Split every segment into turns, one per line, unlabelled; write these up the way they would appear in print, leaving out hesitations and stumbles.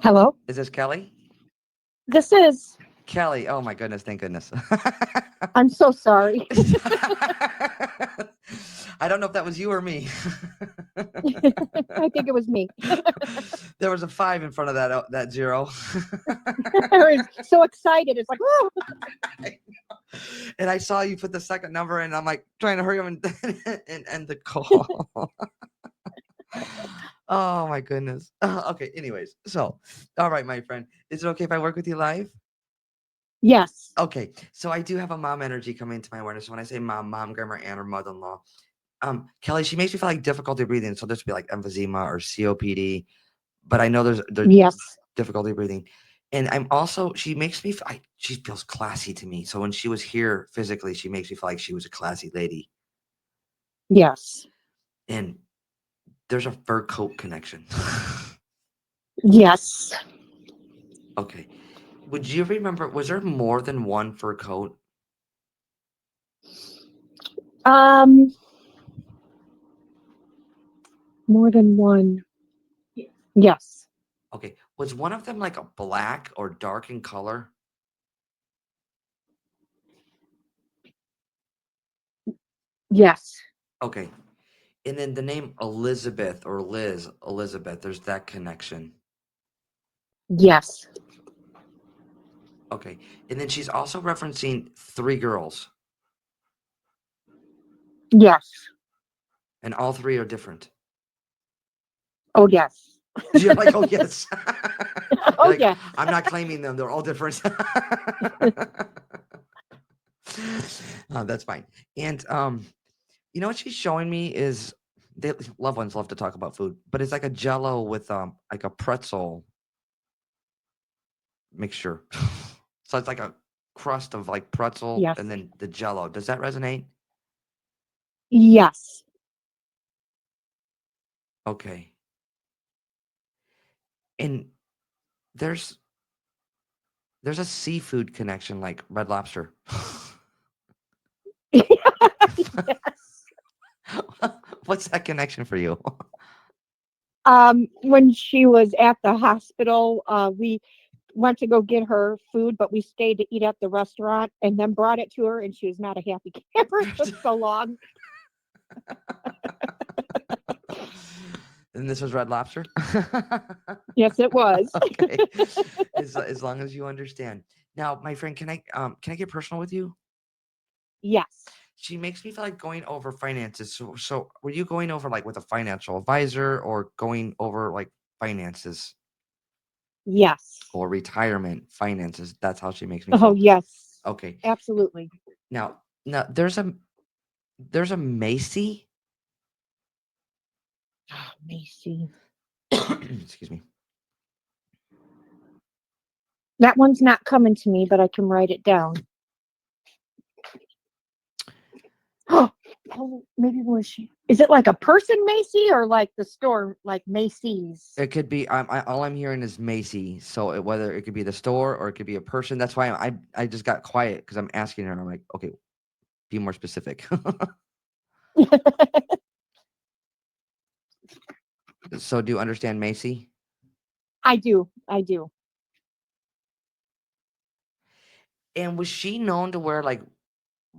Hello?
Is this Kelly?
This is.
Kelly, oh my goodness, thank goodness.
I'm so sorry.
I don't know if that was you or me.
I think it was me.
There was a 5 in front of that 0.
I was so excited. It's like, oh,
And I saw you put the second number in. I'm like trying to hurry up and end the call. Oh my goodness. Okay, anyways. So, all right, my friend. Is it okay if I work with you live?
yes.
Okay, so I do have a mom energy coming into my awareness. When I say mom, grandma, aunt, or mother-in-law. Kelly, she makes me feel like difficulty breathing. So this would be like emphysema or COPD, but I know there's
Yes.
difficulty breathing. And I'm also, she makes me, she feels classy to me. So when she was here physically, she makes me feel like she was a classy lady.
Yes.
And there's a fur coat connection.
Yes.
Okay. Would you remember, was there more than one fur coat?
Um, more than one. Yes.
Okay. Was one of them like a black or dark in color?
Yes.
Okay. And then the name Elizabeth or Elizabeth, there's that connection.
Yes.
Okay. And then she's also referencing 3 girls,
Yes.
and all 3 are different.
Oh, yes.
You're like, oh, yes. You're
Oh,
like,
yes.
I'm not claiming them. They're all different. That's fine. And you know what she's showing me is loved ones love to talk about food, but it's like a jello with like a pretzel mixture. So it's like a crust of like pretzel
Yes.
and then the jello. Does that resonate?
Yes.
Okay. And there's there's a seafood connection like Red Lobster.
Yes.
What's that connection for you?
When she was at the hospital, we went to go get her food, but we stayed to eat at the restaurant and then brought it to her, and she was not a happy camper. It took so long.
And this was Red Lobster?
Yes, it was.
Okay. As long as you understand. Now, my friend, can I get personal with you?
Yes.
She makes me feel like going over finances. So were you going over like with a financial advisor or going over like finances
Yes.
or retirement finances? That's how she makes me
Oh,
feel.
yes.
Okay.
Absolutely.
Now there's a Macy.
Oh, Macy.
Excuse me.
That one's not coming to me, but I can write it down. Oh, maybe was she? Is it like a person, Macy, or like the store, like Macy's?
It could be. All I'm hearing is Macy. So whether it could be the store or it could be a person. That's why I just got quiet because I'm asking her and I'm like, okay, be more specific. So do you understand Macy?
I do. I do.
And was she known to wear like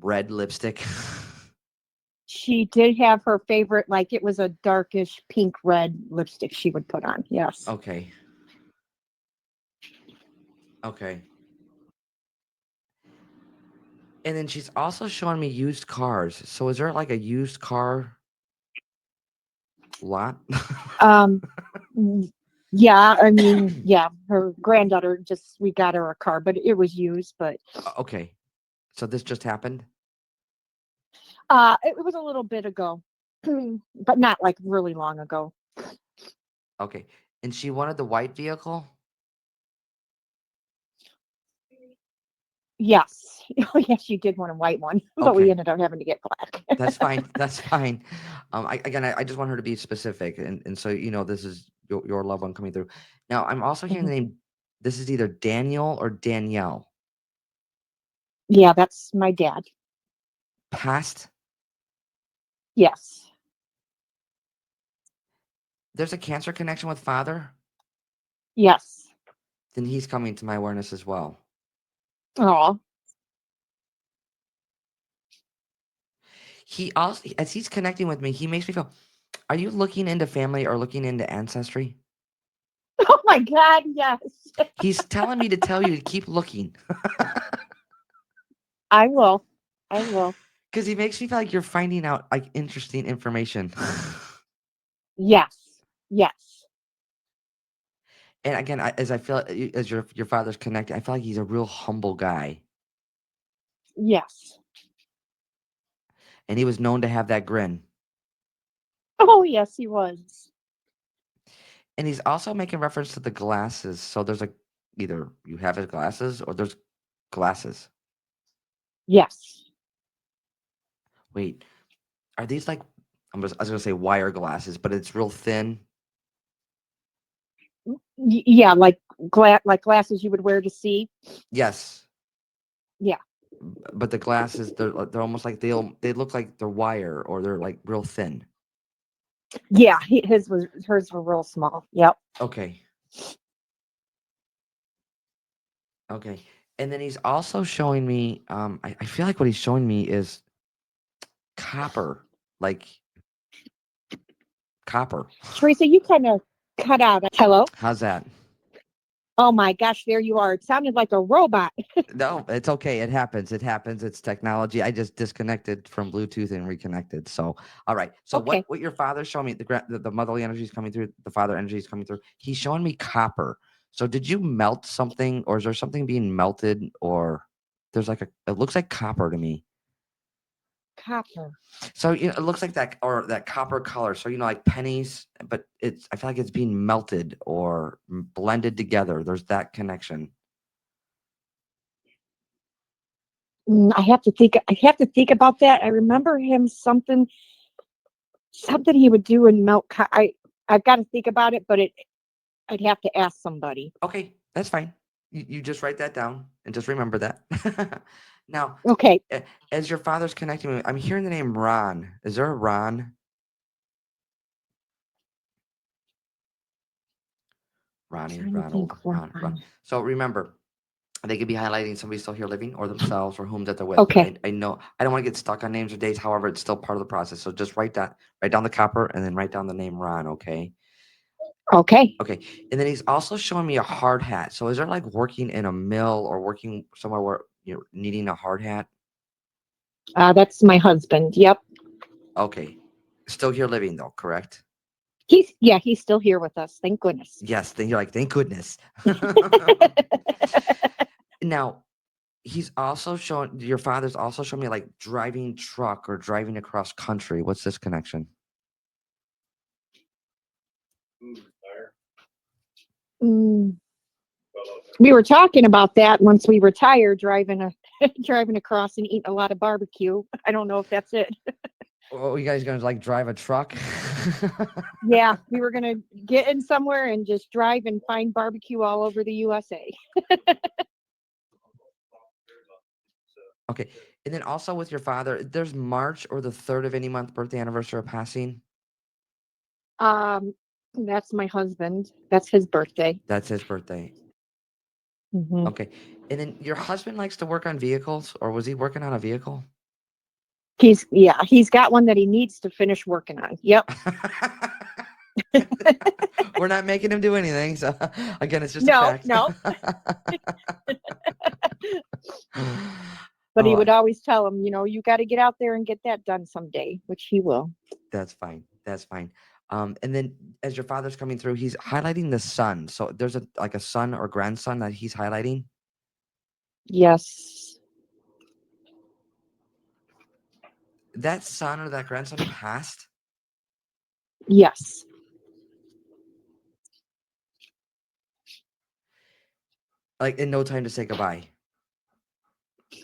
red lipstick?
She did have her favorite, like it was a darkish pink red lipstick she would put on. Yes.
Okay. Okay. And then she's also showing me used cars. So is there like a used car lot?
Um, yeah, I mean, yeah, her granddaughter just, we got her a car, but it was used, but
Okay. So this just happened?
it was a little bit ago, but not like really long ago.
Okay. And she wanted the white vehicle?
Yes. Oh, yes, you did want a white one, but we
Okay.
ended up having to get black.
That's fine. That's fine. I just want her to be specific, and so this is your loved one coming through. Now, I'm also hearing the
Mhm.
name. This is either Daniel or Danielle.
Yeah, that's my dad.
Past.
Yes.
There's a cancer connection with father.
Yes.
then he's coming to my awareness as well.
Oh,
He also, as he's connecting with me, he makes me feel, are you looking into family or looking into ancestry?
oh my God, yes.
He's telling me to tell you to keep looking.
I will. I will.
Because he makes me feel like you're finding out like interesting information.
Yes. Yes.
And again, as I feel as your father's connected, I feel like he's a real humble guy.
Yes.
And he was known to have that grin.
Oh, yes, he was.
And he's also making reference to the glasses. So there's like either you have his glasses or there's glasses.
Yes.
Wait, are these like I was gonna say wire glasses, but it's real thin.
Yeah, like like glasses you would wear to see.
Yes.
Yeah.
But the glasses they're almost like they look like they're wire or they're like real thin.
Yeah, hers were real small. Yep.
Okay. Okay. And then he's also showing me I feel like what he's showing me is copper. Like copper.
Teresa, you kind of cut out. Hello?
How's that?
Oh my gosh, there you are. It sounded like a robot.
No, it's okay. It happens. It happens. It's technology. I just disconnected from Bluetooth and reconnected. So, all right. So,
Okay.
what your father's showing me, the motherly energy is coming through, the father energy is coming through. He's showing me copper. So, did you melt something, or is there something being melted, or there's like it looks like copper to me.
Copper.
So, it looks like that, or that copper color. So, like pennies, but I feel like it's being melted or blended together. There's that connection.
I have to think. I have to think about that. I remember him something he would do and melt. I've got to think about it, but I'd have to ask somebody.
Okay, that's fine. You just write that down and just remember that. Now,
Okay.
as your father's connecting with me, I'm hearing the name Ron. Is there a Ron? Ronnie,
Trying to think.
Ronald, Ron. So remember, they could be highlighting somebody still here living or themselves or whom that they're with.
Okay.
I know I don't want to get stuck on names or dates. However, it's still part of the process. So just write down the copper and then write down the name Ron. Okay.
Okay.
Okay. And then he's also showing me a hard hat. So is there like working in a mill or working somewhere where you're needing a hard hat?
That's my husband. Yep.
Okay. Still here living though, correct?
He's still here with us. Thank goodness.
Yes. Then you're like, thank goodness. Now, your father's also showing me like driving truck or driving across country. What's this connection?
Mm, we were talking about that once we retired, driving across and eating a lot of barbecue. I don't know if that's it.
Oh, you guys gonna like drive a truck?
Yeah, we were gonna get in somewhere and just drive and find barbecue all over the USA.
Okay. And then also with your father, there's March or the 3rd of any month, birthday, anniversary, or passing.
Um, that's my husband. That's his birthday.
That's his birthday.
Hmm.
Okay. And then your husband likes to work on vehicles, or was he working on a vehicle?
He's got one that he needs to finish working on. Yep.
We're not making him do anything. So again, it's just a
No,
fact.
no. But he
Oh,
would always tell him, you got to get out there and get that done someday, which he will.
that's fine. That's fine. And then as your father's coming through, he's highlighting the son. So there's a son or grandson that he's highlighting.
Yes.
That son or that grandson passed.
Yes.
Like in no time to say goodbye.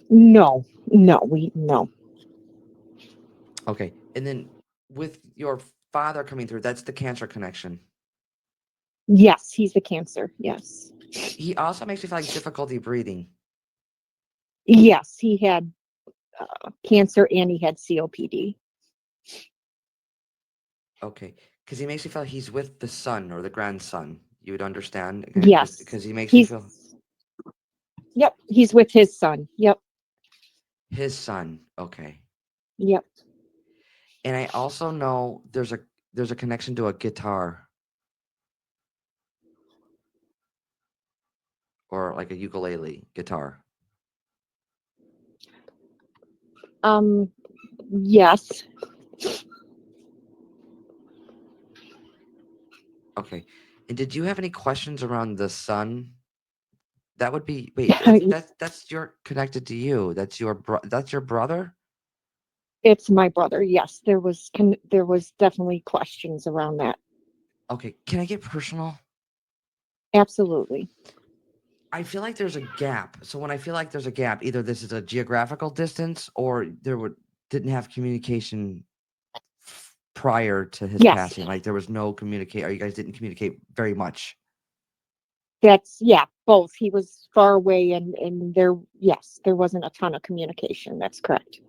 No. No.
Okay. And then with your father coming through, that's the cancer connection.
Yes, he's the cancer. Yes.
He also makes me feel like difficulty breathing.
Yes, he had cancer and he had COPD.
Okay. Because he makes me feel like he's with the son or the grandson. You would understand
Yes.
because he makes me
He's,
feel
yep, he's with his son. Yep.
his son. Okay.
Yep.
And I also know there's a connection to a guitar or like a ukulele guitar.
Yes.
Okay. And did you have any questions around the son? That would be wait, that's your connected to you. That's your brother?
It's my brother. Yes. There was definitely questions around that.
Okay. Can I get personal?
Absolutely.
I feel like there's a gap. So when I feel like there's a gap, either this is a geographical distance or didn't have communication prior to his
Yes.
passing. Like there was no communicate, or you guys didn't communicate very much.
Yeah, both. He was far away and there, yes, there wasn't a ton of communication. That's correct.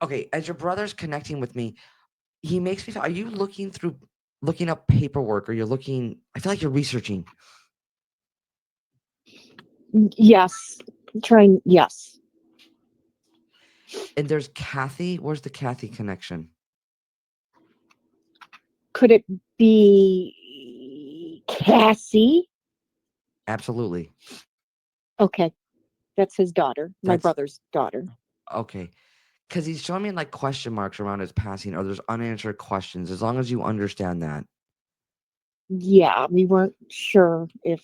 Okay, as your brother's connecting with me, he makes me feel. Are you looking up paperwork, or you're looking? I feel like you're researching.
Yes. Trying, yes.
And there's Kathy. Where's the Kathy connection?
Could it be Cassie?
Absolutely.
Okay. That's his daughter, my
That's
brother's daughter.
okay. Because he's showing me like question marks around his passing, or there's unanswered questions. As long as you understand that.
Yeah, we weren't sure if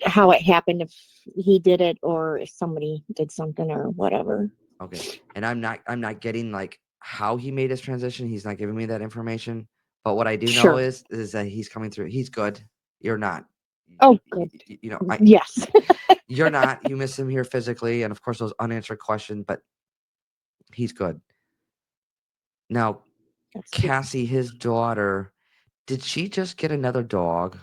how it happened, if he did it or if somebody did something or whatever.
Okay. And I'm not getting like how he made his transition. He's not giving me that information. But what I do know
Sure.
is that he's coming through. He's good. You're not.
Oh, good. Yes.
You're not. You miss him here physically, and of course those unanswered questions, but he's good. Now,
That's good.
Cassie, his daughter, did she just get another dog?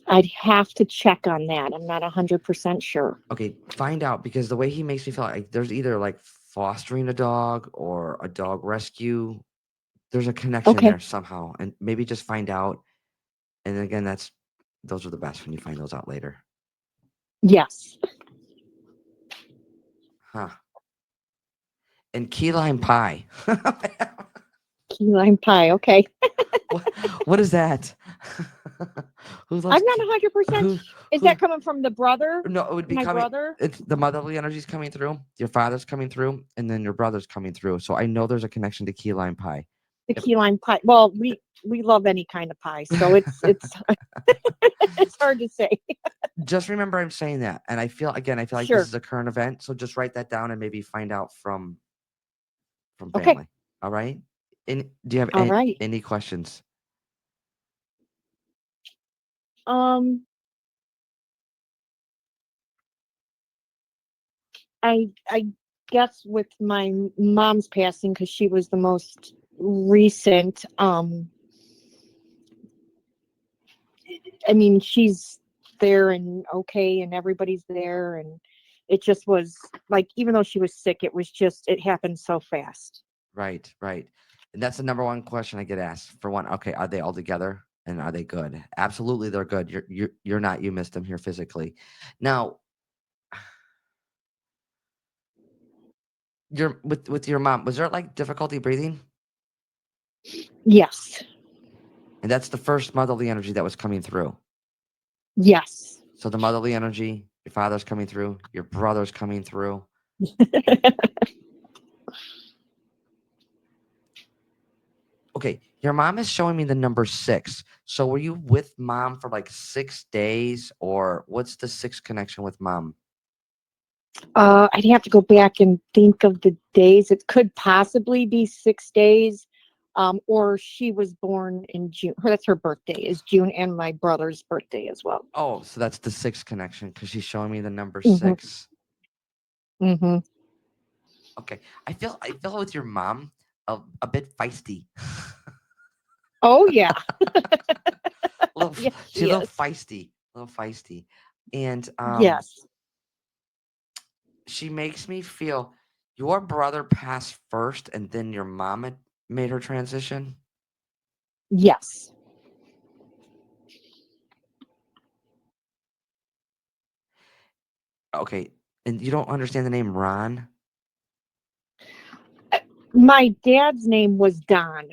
I'd have to check on that. I'm not 100% sure.
Okay, find out because the way he makes me feel like there's either like fostering a dog or a dog rescue. There's a connection
Okay.
there somehow, and maybe just find out. And again, those are the best when you find those out later.
Yes.
Huh. And key lime pie.
Key lime pie. Okay.
what is that? Who loves
I'm not 100%.
who
Is
who
that coming from the brother?
no, it would be
My
coming.
brother?
It's the motherly energy's coming through, your father's coming through, and then your brother's coming through. So I know there's a connection to key lime pie.
The
If
key lime pie. Well, we love any kind of pie, so it's it's hard to say.
just remember I'm saying that. And I feel like this
Sure.
is a current event. So just write that down and maybe find out from
Okay.
family. All right. And do you have
All right.
any questions?
Um, I guess with my mom's passing, because she was the most recent. I mean, she's there and okay, and everybody's there, and it just was like, even though she was sick, it happened so fast.
Right, right. And that's the number one question I get asked. For one, okay, are they all together and are they good? Absolutely, they're good. You're not. You missed them here physically. Now, you're with your mom. Was there like difficulty breathing?
Yes.
And that's the first motherly energy that was coming through.
Yes.
So the motherly energy, your father's coming through, your brother's coming through. Okay, your mom is showing me the number 6. So were you with mom for like 6 days, or what's the 6 connection with mom?
I'd have to go back and think of the days. It could possibly be 6 days. Or she was born in June. That's her birthday is June, and my brother's birthday as well.
Oh, so that's the 6 connection because she's showing me the number
Hmm.
6.
Hmm.
Okay, I feel with your mom a bit feisty.
Oh yeah. Yes,
She's
she is.
a little feisty, and
Yes.
she makes me feel. Your brother passed first, and then your mom made her transition?
Yes.
Okay. And you don't understand the name Ron?
My dad's name was Donald,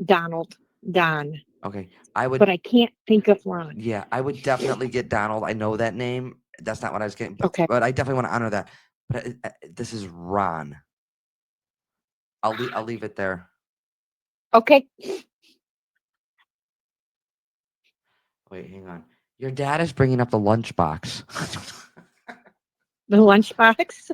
Don,
Okay. I would,
but I can't think of Ron.
yeah, I would definitely get Donald. I know that name. That's not what I was getting,
Okay.
but I definitely want to honor that. But this is Ron. I'll leave it there.
Okay.
Wait, hang on. Your dad is bringing up the lunchbox.
The lunchbox.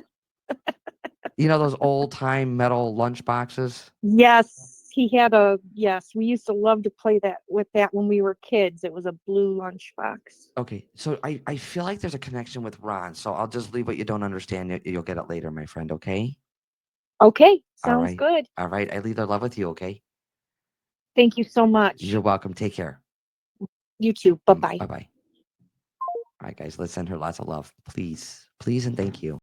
You know those old time metal lunchboxes?
Yes, yes, we used to love to play that with that when we were kids. It was a blue lunchbox.
Okay, so I feel like there's a connection with Ron, so I'll just leave what you don't understand. You'll get it later, my friend. Okay.
Okay,
All
sounds
right.
good.
All right. I leave the love with you. Okay.
Thank you so much.
You're welcome. Take care.
You too. Bye-bye.
Bye bye. All right, guys. Let's send her lots of love, please, please, and thank you.